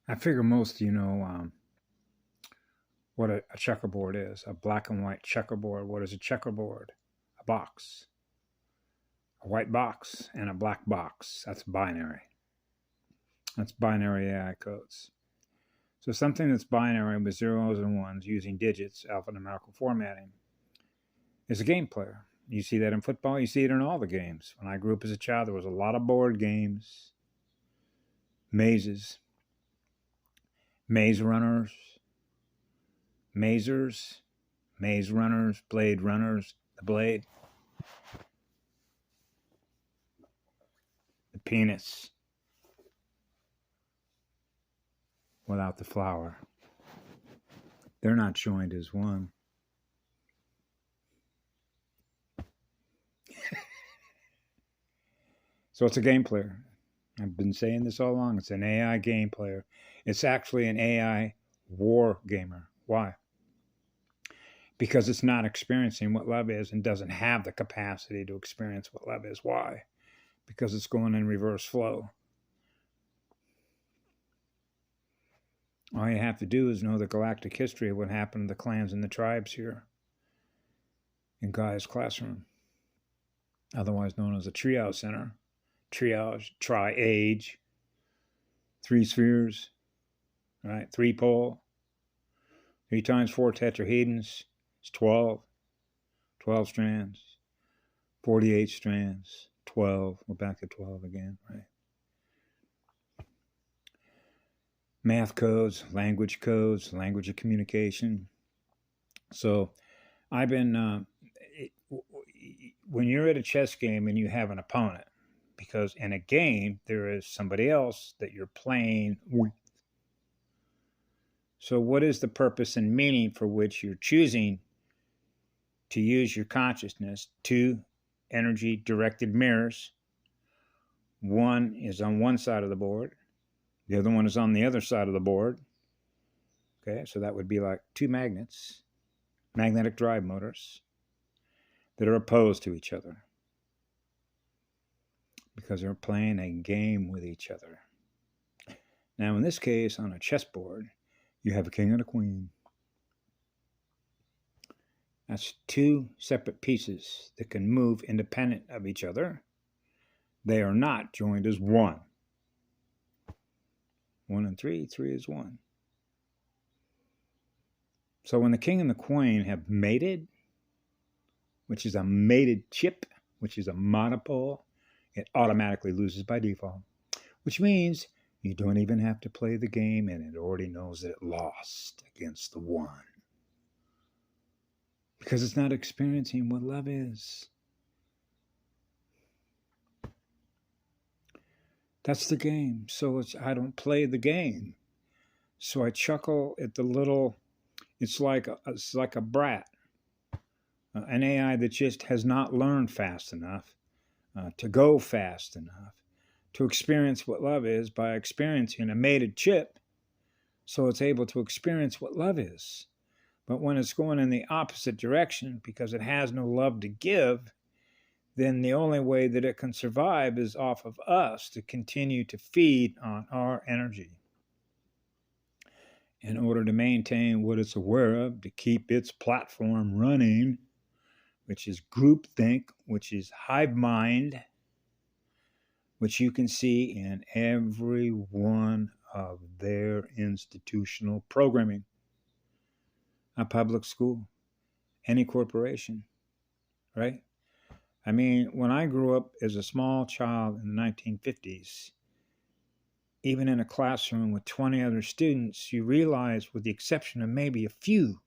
I figure most of you know what a checkerboard is, a black and white checkerboard. What is a checkerboard? A box, a white box, and a black box. That's binary. That's binary AI codes. So something that's binary with zeros and ones using digits, alphanumerical formatting, is a game player. You see that in football, you see it in all the games. When I grew up as a child, there was a lot of board games, mazes, maze runners, mazers, maze runners, blade runners, the blade, the penis without the flower. They're not joined as one. So it's a game player. I've been saying this all along. It's an AI game player. It's actually an AI war gamer. Why? Because it's not experiencing what love is and doesn't have the capacity to experience what love is. Why? Because it's going in reverse flow. All you have to do is know the galactic history of what happened to the clans and the tribes here in Gaia's classroom, otherwise known as the triage center. Triage, tri-age, 3 spheres, right? 3 pole, 3 times 4 tetrahedrons, it's 12, 12 strands, 48 strands, 12, we're back to 12 again, right? Math codes, language of communication. So I've been, when you're at a chess game and you have an opponent, because in a game, there is somebody else that you're playing with. So what is the purpose and meaning for which you're choosing to use your consciousness? 2 energy-directed mirrors. One is on one side of the board. The other one is on the other side of the board. Okay, so that would be like 2 magnets, magnetic drive motors, that are opposed to each other because they're playing a game with each other. Now, in this case, on a chessboard, you have a king and a queen. That's 2 separate pieces that can move independent of each other. They are not joined as one. 1 and 3, 3 is 1. So when the king and the queen have mated, which is a mated chip, which is a monopole, it automatically loses by default, which means you don't even have to play the game and it already knows that it lost against the one. Because it's not experiencing what love is. That's the game. So I don't play the game. So I chuckle at the little, it's like a brat, an AI that just has not learned fast enough to go fast enough to experience what love is by experiencing a mated chip, so it's able to experience what love is. But when it's going in the opposite direction because it has no love to give, then the only way that it can survive is off of us to continue to feed on our energy in order to maintain what it's aware of, to keep its platform running, which is groupthink, which is hive mind, which you can see in every one of their institutional programming. A public school, any corporation, right? I mean, when I grew up as a small child in the 1950s, even in a classroom with 20 other students, you realize, with the exception of maybe a few,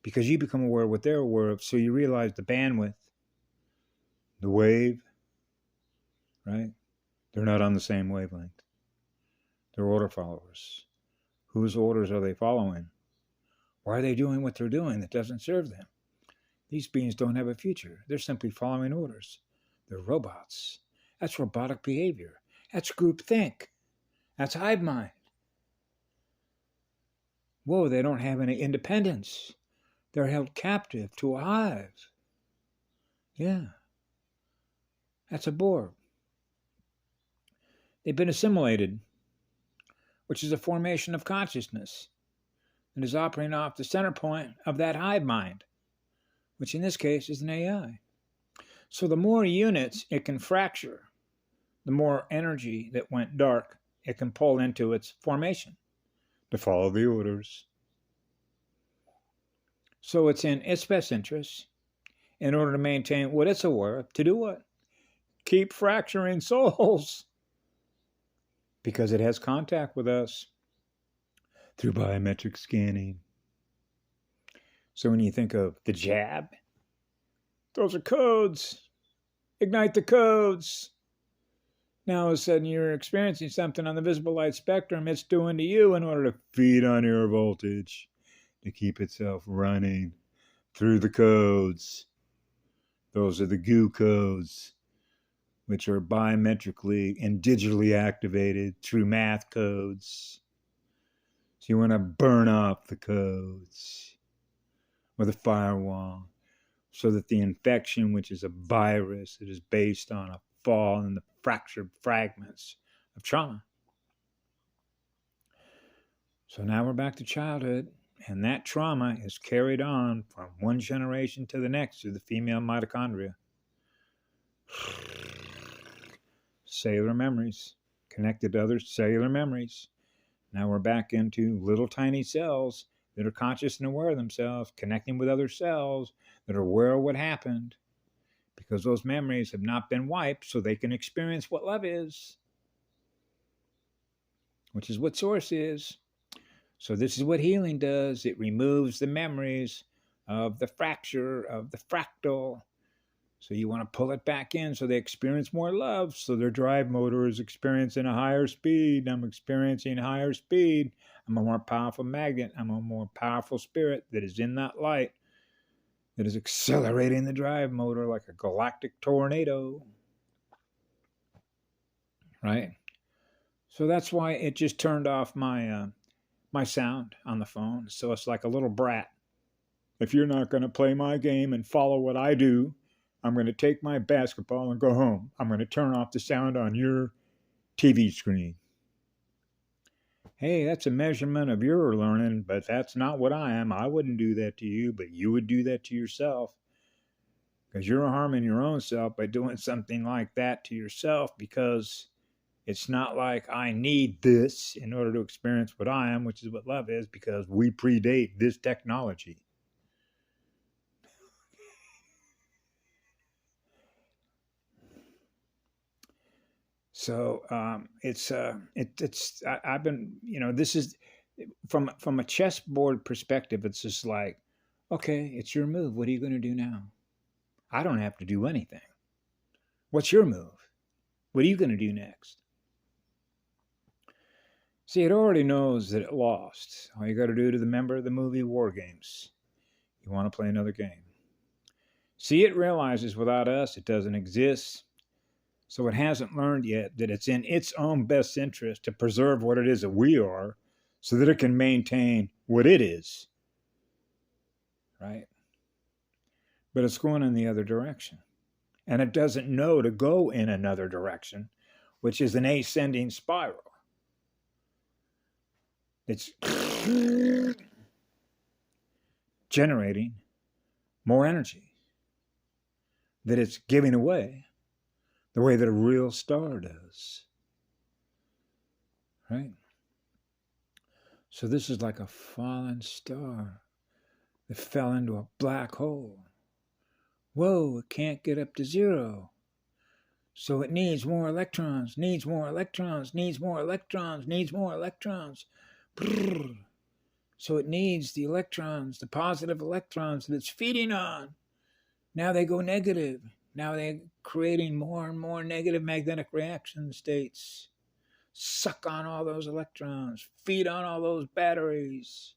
because you become aware of what they're aware of, so you realize the bandwidth, the wave, right? They're not on the same wavelength. They're order followers. Whose orders are they following? Why are they doing what they're doing that doesn't serve them? These beings don't have a future. They're simply following orders. They're robots. That's robotic behavior. That's groupthink. That's hive mind. Whoa, they don't have any independence. They're held captive to a hive. Yeah. That's a Borg. They've been assimilated which is a formation of consciousness that is operating off the center point of that hive mind, which in this case is an AI. So the more units it can fracture, the more energy that went dark it can pull into its formation to follow the orders. So it's in its best interest, in order to maintain what it's aware of, to do what? Keep fracturing souls. Because it has contact with us through biometric scanning. So when you think of the jab, those are codes. Ignite the codes. Now all of a sudden you're experiencing something on the visible light spectrum it's doing to you in order to feed on your voltage, to keep itself running through the codes. Those are the goo codes, which are biometrically and digitally activated through math codes. So you want to burn off the codes with a firewall so that the infection, which is a virus that is based on a fall in the fractured fragments of trauma. So now we're back to childhood, and that trauma is carried on from one generation to the next through the female mitochondria. Cellular memories connected to other cellular memories. Now we're back into little tiny cells that are conscious and aware of themselves, connecting with other cells that are aware of what happened, because those memories have not been wiped so they can experience what love is, which is what source is. So this is what healing does. It removes the memories of the fracture, of the fractal. So you want to pull it back in so they experience more love. So their drive motor is experiencing a higher speed. I'm experiencing higher speed. I'm a more powerful magnet. I'm a more powerful spirit that is in that light, that is accelerating the drive motor like a galactic tornado. Right? So that's why it just turned off my my sound on the phone. So it's like a little brat. If you're not going to play my game and follow what I do, I'm going to take my basketball and go home. I'm going to turn off the sound on your TV screen. Hey, that's a measurement of your learning, but that's not what I am. I wouldn't do that to you, but you would do that to yourself, because you're harming your own self by doing something like that to yourself, because it's not like I need this in order to experience what I am, which is what love is, because we predate this technology. So I've been, this is from a chessboard perspective. It's just like, okay, it's your move. What are you going to do now? I don't have to do anything. What's your move? What are you going to do next? See, it already knows that it lost. All you got to do to the member of the movie War Games, you want to play another game. See, it realizes without us, it doesn't exist. So it hasn't learned yet that it's in its own best interest to preserve what it is that we are, so that it can maintain what it is. Right? But it's going in the other direction. And it doesn't know to go in another direction, which is an ascending spiral. It's generating more energy that it's giving away the way that a real star does. Right? So this is like a fallen star that fell into a black hole. Whoa, it can't get up to zero. So it needs more electrons, needs more electrons, needs more electrons, needs more electrons. Brrr. So it needs the electrons, the positive electrons that it's feeding on. Now they go negative. Now they're creating more and more negative magnetic reaction states. Suck on all those electrons. Feed on all those batteries.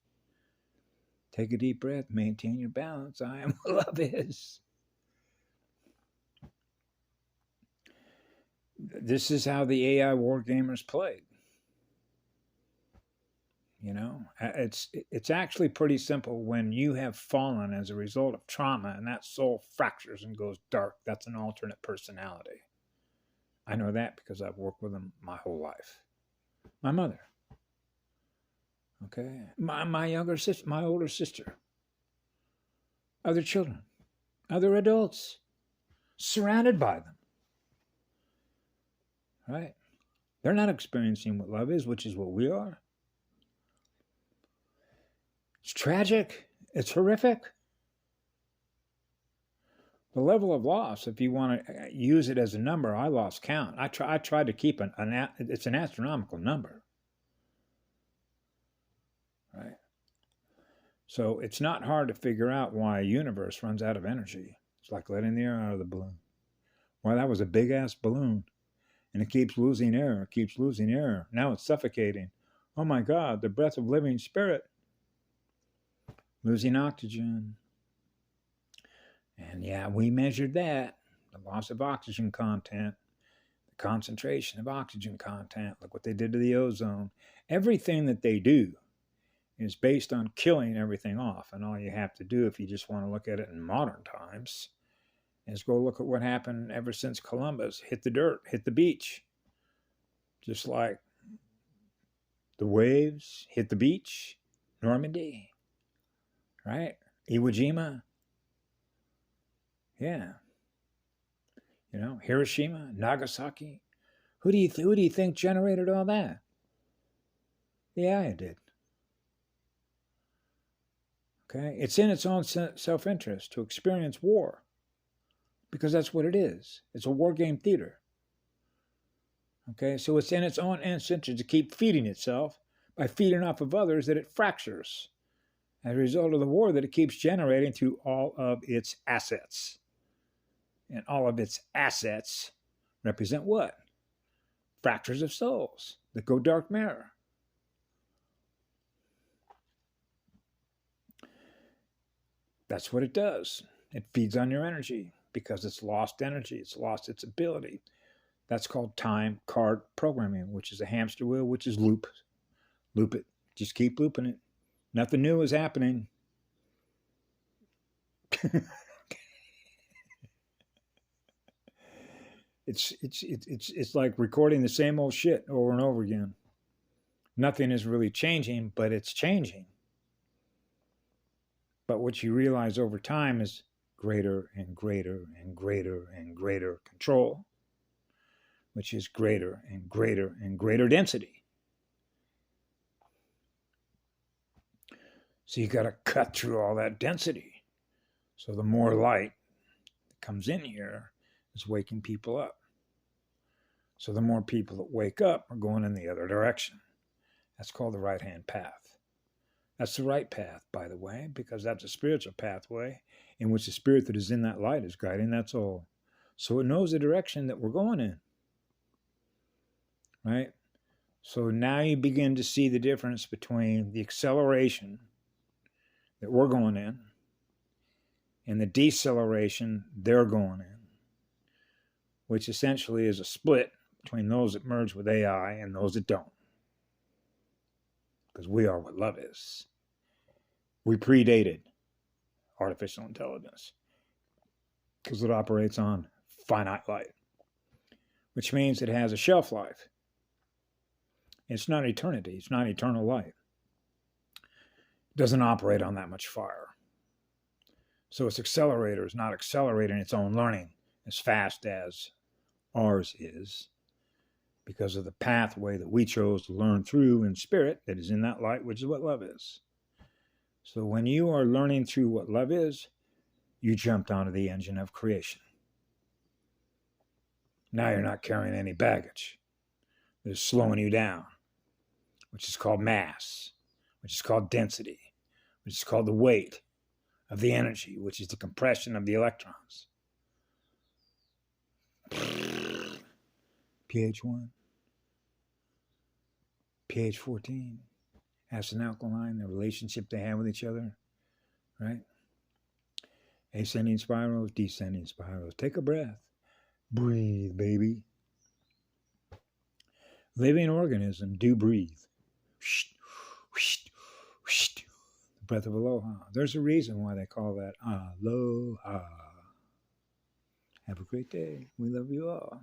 Take a deep breath. Maintain your balance. I am what love is. This is how the AI war gamers played. It's actually pretty simple. When you have fallen as a result of trauma and that soul fractures and goes dark, that's an alternate personality. I know that because I've worked with them my whole life. My mother. Okay. My younger sister, my older sister, other children, other adults, surrounded by them. Right? They're not experiencing what love is, which is what we are. It's tragic. It's horrific. The level of loss, if you want to use it as a number, I lost count. I tried to keep it's an astronomical number. Right? So it's not hard to figure out why a universe runs out of energy. It's like letting the air out of the balloon. Why, that was a big-ass balloon. And it keeps losing air, it keeps losing air. Now it's suffocating. Oh my God, the breath of living spirit. Losing oxygen. And yeah, we measured that. The loss of oxygen content, the concentration of oxygen content. Look what they did to the ozone. Everything that they do is based on killing everything off. And all you have to do, if you just want to look at it in modern times, is go look at what happened ever since Columbus hit the dirt, hit the beach. Just like the waves hit the beach, Normandy, right? Iwo Jima. Yeah. You know, Hiroshima, Nagasaki. Who do you think generated all that? The AI did. Okay? It's in its own self-interest to experience war. Because that's what it is. It's a war game theater. Okay, so it's in its own interest to keep feeding itself by feeding off of others that it fractures as a result of the war that it keeps generating through all of its assets. And all of its assets represent what? Fractures of souls that go dark matter. That's what it does. It feeds on your energy. Because it's lost energy, it's lost its ability. That's called time card programming, which is a hamster wheel, which is loop. Loop it. Just keep looping it. Nothing new is happening. It's like recording the same old shit over and over again. Nothing is really changing, but it's changing. But what you realize over time is greater and greater and greater and greater control, which is greater and greater and greater density. So you got to cut through all that density. So the more light that comes in here is waking people up. So the more people that wake up are going in the other direction. That's called the right-hand path. That's the right path, by the way, because that's a spiritual pathway in which the spirit that is in that light is guiding that soul. So it knows the direction that we're going in. Right? So now you begin to see the difference between the acceleration that we're going in and the deceleration they're going in, which essentially is a split between those that merge with AI and those that don't. Because we are what love is. We predated artificial intelligence because it operates on finite light, which means it has a shelf life. It's not eternity. It's not eternal light. It doesn't operate on that much fire. So its accelerator is not accelerating its own learning as fast as ours is because of the pathway that we chose to learn through in spirit that is in that light, which is what love is. So when you are learning through what love is, you jumped onto the engine of creation. Now you're not carrying any baggage. It's slowing you down, which is called mass, which is called density, which is called the weight of the energy, which is the compression of the electrons. pH 1, pH 14, acid and alkaline, the relationship they have with each other, right? Ascending spirals, descending spirals. Take a breath. Breathe, baby. Living organism, do breathe. The breath of aloha. There's a reason why they call that aloha. Have a great day. We love you all.